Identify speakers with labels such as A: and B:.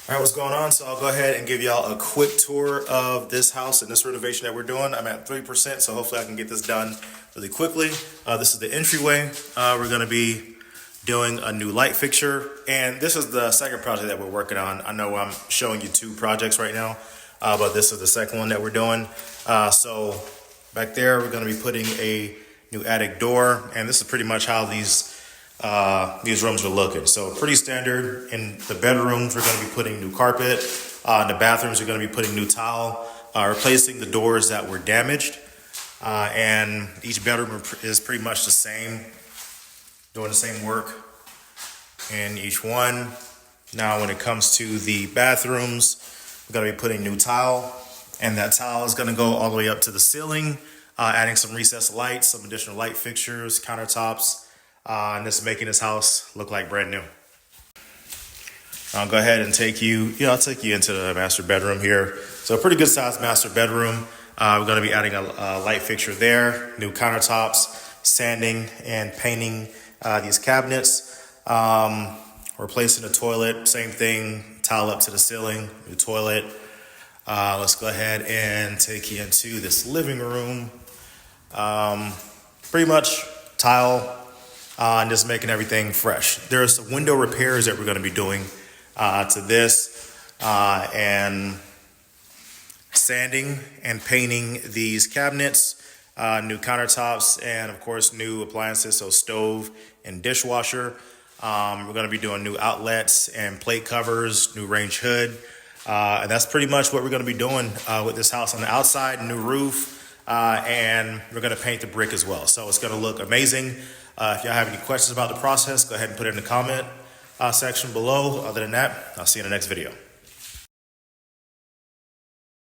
A: All right, what's going on? So I'll go ahead and give y'all a quick tour of this house and this renovation that we're doing. I'm at 3%, so hopefully I can get this done really quickly. This is the entryway. We're gonna be doing a new light fixture, and this is the second project that we're working on. I know I'm showing you two projects right now, but this is the second one that we're doing. So back there, we're gonna be putting a new attic door, and this is pretty much how these rooms are looking. So pretty standard. In the bedrooms, we're going to be putting new carpet. In the bathrooms, we're going to be putting new tile, replacing the doors that were damaged. And each bedroom is pretty much the same, doing the same work in each one. Now, when it comes to the bathrooms, we're going to be putting new tile, and that tile is going to go all the way up to the ceiling, adding some recessed lights, some additional light fixtures, countertops, and this is making this house look like brand new. I'll go ahead and I'll take you into the master bedroom here. So a pretty good sized master bedroom. We're going to be adding a light fixture there, new countertops, sanding and painting these cabinets, replacing the toilet, same thing, tile up to the ceiling, new toilet. Let's go ahead and take you into this living room. Pretty much tile, and just making everything fresh. There's some window repairs that we're going to be doing to this, and sanding and painting these cabinets, new countertops, and of course new appliances, so stove and dishwasher. We're going to be doing new outlets and plate covers, new range hood, and that's pretty much what we're going to be doing with this house. On the outside, new roof, and we're going to paint the brick as well. So it's going to look amazing. If y'all have any questions about the process, go ahead and put it in the comment section below. Other than that, I'll see you in the next video.